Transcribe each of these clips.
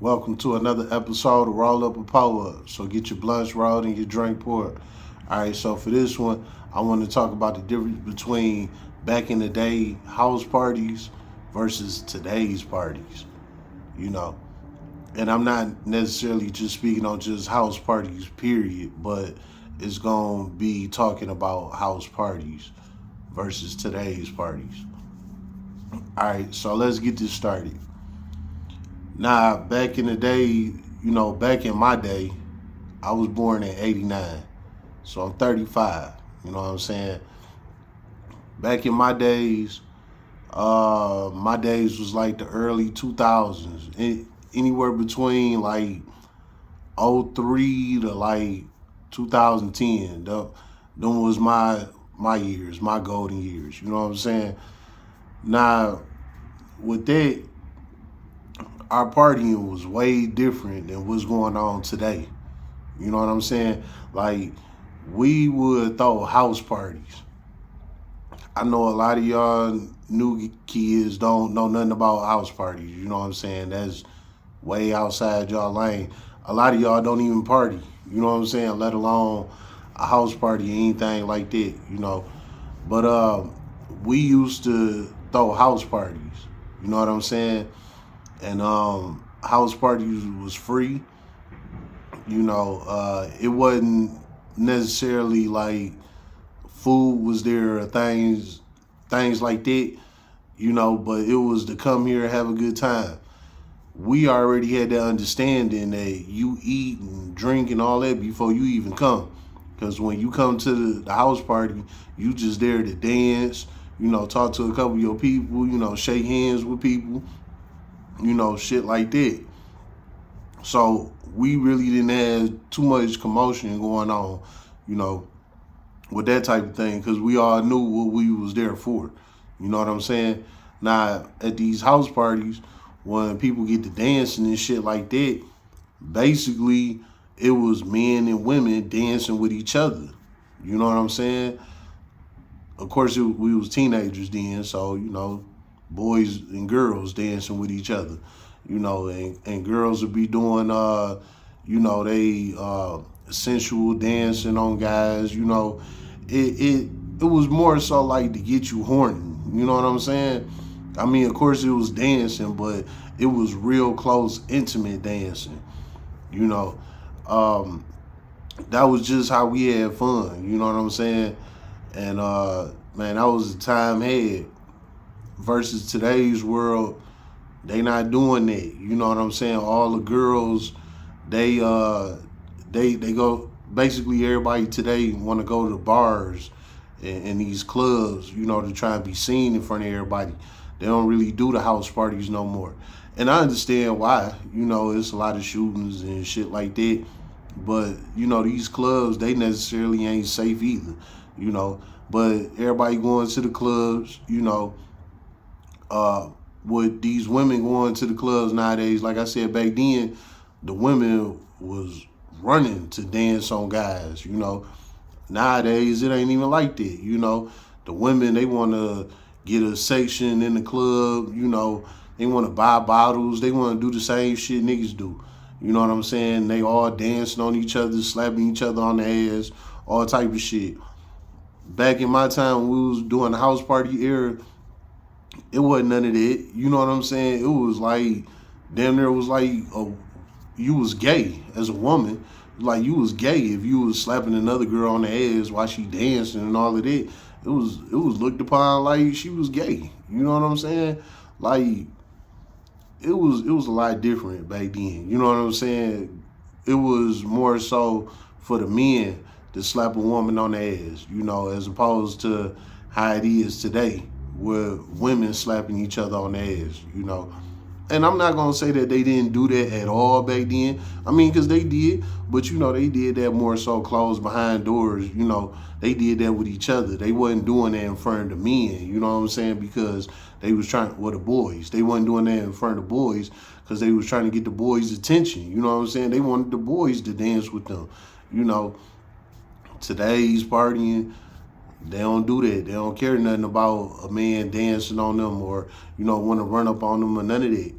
Welcome to another episode of Roll Up a Power Up. So get your blunts rolled and your drink poured. Alright, so for this one, I want to talk about the difference between back in the day house parties versus today's parties. You know, and I'm not necessarily just speaking on just house parties, period, but it's going to be talking about house parties versus today's parties. Alright, so let's get this started. Now, back in the day, back in my day, I was born in 89. So I'm 35. You know what I'm saying? Back in my days was like the early 2000s. Anywhere between like '03 to like 2010. Them was my years, my golden years. You know what I'm saying? Now, with that, our partying was way different than what's going on today. You know what I'm saying? Like, we would throw house parties. I know a lot of y'all new kids don't know nothing about house parties. You know what I'm saying? That's way outside y'all lane. A lot of y'all don't even party. You know what I'm saying? Let alone a house party or anything like that. But we used to throw house parties. You know what I'm saying? And house parties was free. It wasn't necessarily like food was there or things like that. But it was to come here and have a good time. We already had that understanding that you eat and drink and all that before you even come. Because when you come to the house party, you just there to dance, talk to a couple of your people, shake hands with people, shit like that. So we really didn't have too much commotion going on, you know, with that type of thing, because we all knew what we was there for. You know what I'm saying? Now, at these house parties, when people get to dancing and shit like that, basically it was men and women dancing with each other. You know what I'm saying? Of course, we was teenagers then, so, boys and girls dancing with each other, and girls would be doing, they sensual dancing on guys, it was more so like to get you horny, you know what I'm saying? I mean, of course it was dancing, but it was real close, intimate dancing, you know. That was just how we had fun, you know what I'm saying? And man, that was the time had. Versus today's world, they not doing that. You know what I'm saying? All the girls, they go, basically everybody today want to go to bars and these clubs, to try and be seen in front of everybody. They don't really do the house parties no more. And I understand why. It's a lot of shootings and shit like that. But, these clubs, they necessarily ain't safe either, But everybody going to the clubs, with these women going to the clubs nowadays, like I said back then, the women was running to dance on guys, Nowadays, it ain't even like that, The women, they want to get a section in the club, They want to buy bottles. They want to do the same shit niggas do. You know what I'm saying? They all dancing on each other, slapping each other on the ass, all type of shit. Back in my time when we was doing the house party era, it wasn't none of that. You know what I'm saying? It was like, damn near was like, you was gay as a woman. Like, you was gay if you was slapping another girl on the ass while she dancing and all of that. It was looked upon like she was gay. You know what I'm saying? Like, it was a lot different back then. You know what I'm saying? It was more so for the men to slap a woman on the ass, as opposed to how it is today, where women slapping each other on the ass, And I'm not going to say that they didn't do that at all back then. I mean, because they did, but, they did that more so closed behind doors, They did that with each other. They wasn't doing that in front of the men, you know what I'm saying? Because they was trying, the boys. They wasn't doing that in front of the boys because they was trying to get the boys' attention, you know what I'm saying? They wanted the boys to dance with them, Today's partying, they don't do that. They don't care nothing about a man dancing on them or, want to run up on them or none of that,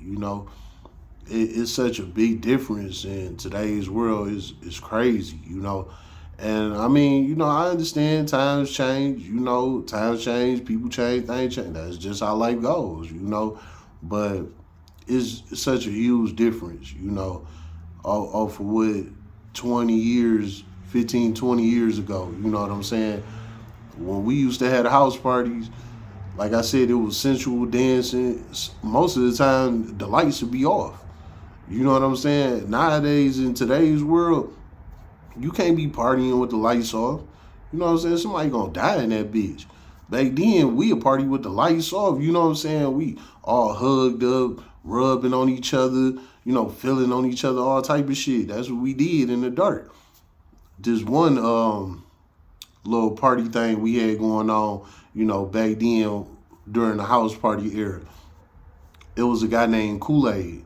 it's such a big difference in today's world. Is crazy, you know. And I mean, you know, I understand times change, you know, times change, people change, things change. That's just how life goes, you know. But it's such a huge difference, you know, off of what 20 years, 15, 20 years ago, you know what I'm saying? When we used to have the house parties, like I said, it was sensual dancing. Most of the time, the lights would be off. You know what I'm saying? Nowadays, in today's world, you can't be partying with the lights off. You know what I'm saying? Somebody gonna die in that bitch. Back then, we a party with the lights off. You know what I'm saying? We all hugged up, rubbing on each other, you know, feeling on each other, all type of shit. That's what we did in the dark. This one little party thing we had going on, you know, back then during the house party era. It was a guy named Kool-Aid,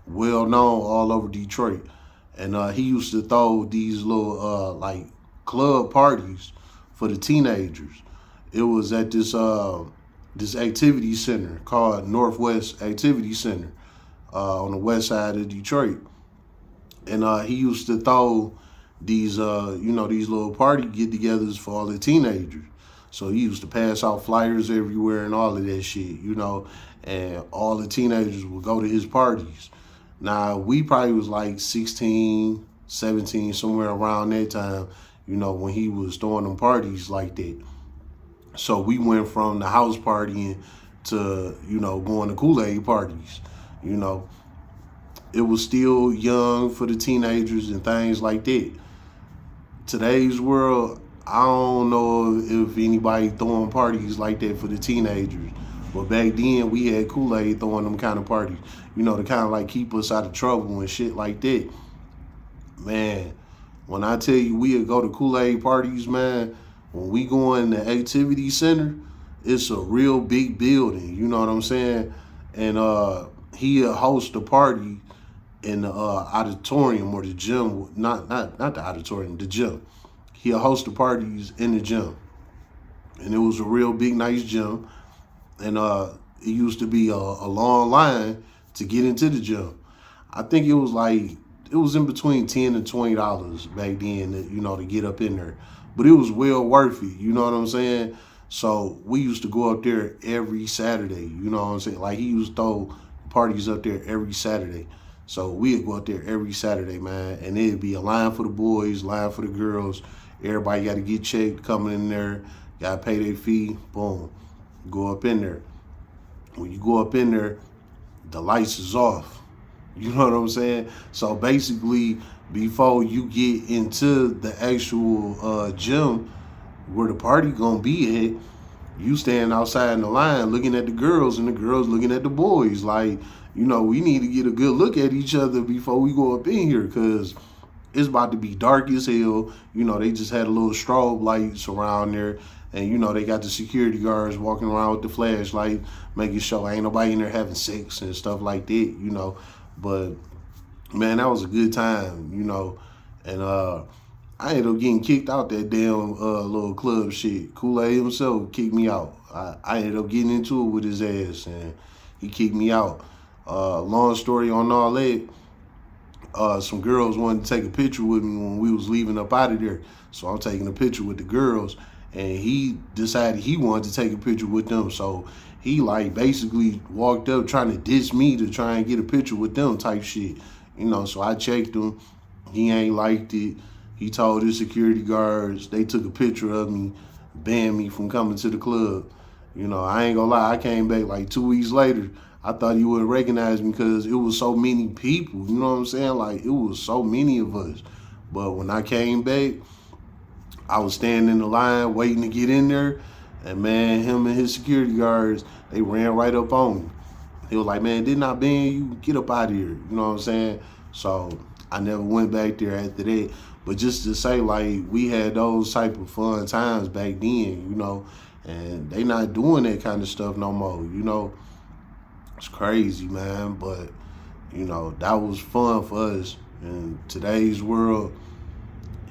well known all over Detroit. And he used to throw these little like club parties for the teenagers. It was at this activity center called Northwest Activity Center on the west side of Detroit. And he used to throw these you know, these little party get-togethers for all the teenagers. So he used to pass out flyers everywhere and all of that shit, you know, and all the teenagers would go to his parties. Now, we probably was like 16, 17, somewhere around that time, you know, when he was throwing them parties like that. So we went from the house partying to, you know, going to Kool-Aid parties, you know. It was still young for the teenagers and things like that. Today's world, I don't know if anybody throwing parties like that for the teenagers. But back then, we had Kool-Aid throwing them kind of parties, you know, to kind of like keep us out of trouble and shit like that. Man, when I tell you we'd go to Kool-Aid parties, man, when we go in the activity center, it's a real big building, you know what I'm saying? And he'll host a party in the auditorium or the gym, not the auditorium, the gym. He'll host the parties in the gym. And it was a real big, nice gym. And it used to be a long line to get into the gym. I think it was in between $10 and $20 back then, you know, to get up in there. But it was well worth it, you know what I'm saying? So we used to go up there every Saturday, you know what I'm saying? Like he used to throw parties up there every Saturday. So we'd go up there every Saturday, man, and it'd be a line for the boys, line for the girls. Everybody got to get checked coming in there, got to pay their fee, boom, go up in there. When you go up in there, the lights is off. You know what I'm saying? So basically, before you get into the actual gym where the party gonna be at, you stand outside in the line looking at the girls and the girls looking at the boys. Like, you know, we need to get a good look at each other before we go up in here because it's about to be dark as hell. You know, they just had a little strobe lights around there. And, you know, they got the security guards walking around with the flashlight, making sure ain't nobody in there having sex and stuff like that, you know. But, man, that was a good time, you know. And I ended up getting kicked out that damn little club shit. Kool-Aid himself kicked me out. I ended up getting into it with his ass, and he kicked me out. Long story on all that, some girls wanted to take a picture with me when we was leaving up out of there. So I'm taking a picture with the girls. And he decided he wanted to take a picture with them. So he like basically walked up trying to diss me to try and get a picture with them type shit. You know, so I checked him. He ain't liked it. He told his security guards. They took a picture of me, banned me from coming to the club. You know, I ain't gonna lie. I came back like 2 weeks later. I thought he would recognize me because it was so many people. You know what I'm saying? Like, it was so many of us. But when I came back, I was standing in the line waiting to get in there, and man, him and his security guards, they ran right up on me. He was like, man, didn't I ban you? Get up out of here. You know what I'm saying? So I never went back there after that. But just to say, like, we had those type of fun times back then, you know, and they not doing that kind of stuff no more, you know. It's crazy, man, but, you know, that was fun for us. In today's world,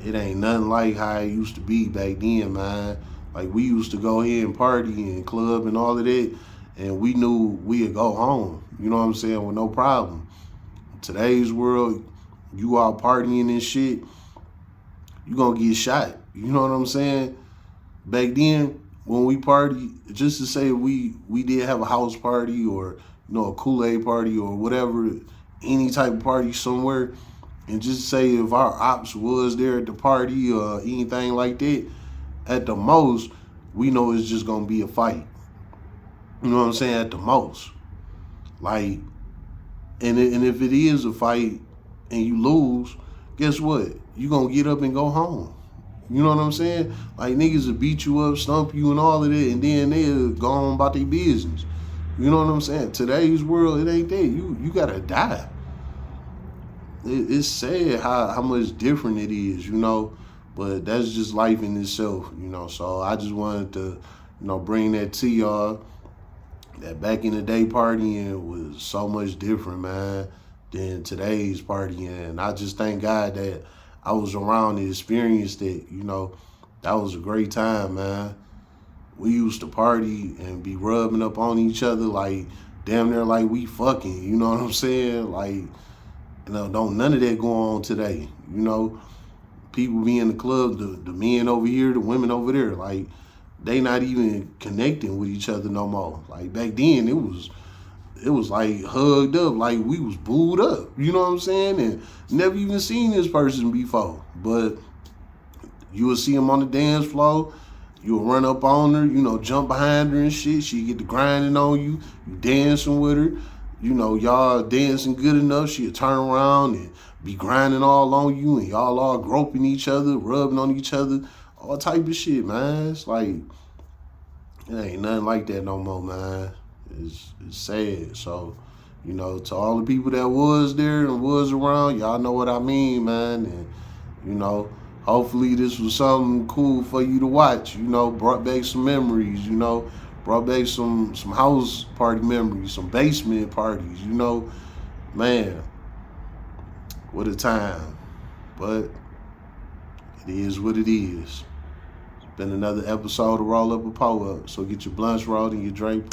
it ain't nothing like how it used to be back then, man. Like, we used to go here and party and club and all of that, and we knew we'd go home, you know what I'm saying, with no problem. Today's world, you out partying and shit, you gonna get shot. You know what I'm saying? Back then, when we party, just to say we did have a house party or a Kool-Aid party or whatever, any type of party somewhere, and just say if our ops was there at the party or anything like that, at the most, we know it's just gonna be a fight. You know what I'm saying? At the most. Like, and if it is a fight and you lose, guess what? You gonna get up and go home. You know what I'm saying? Like, niggas will beat you up, stump you and all of that, and then they'll go on about their business. You know what I'm saying? Today's world, it ain't that. You gotta die. It's sad how much different it is, but that's just life in itself, So I just wanted to, bring that to y'all. That back in the day partying was so much different, man, than today's partying. And I just thank God that I was around to experience that, That was a great time, man. We used to party and be rubbing up on each other like damn near like we fucking, you know what I'm saying? Like, don't none of that go on today, People be in the club, the men over here, the women over there, like, they not even connecting with each other no more. Like, back then, it was like hugged up, like we was booed up, you know what I'm saying? And never even seen this person before. But you will see him on the dance floor, you'll run up on her, jump behind her and shit. She get to grinding on you, you dancing with her. Y'all dancing good enough, she'll turn around and be grinding all on you, and y'all all groping each other, rubbing on each other, all type of shit, man. It's like, it ain't nothing like that no more, man. It's sad. So, to all the people that was there and was around, y'all know what I mean, man. And, hopefully this was something cool for you to watch, brought back some memories, brought back some house party memories, some basement parties, man, what a time. But it is what it is. It's been another episode of Roll Up a Pour Up. So get your blunts rolled and your drink.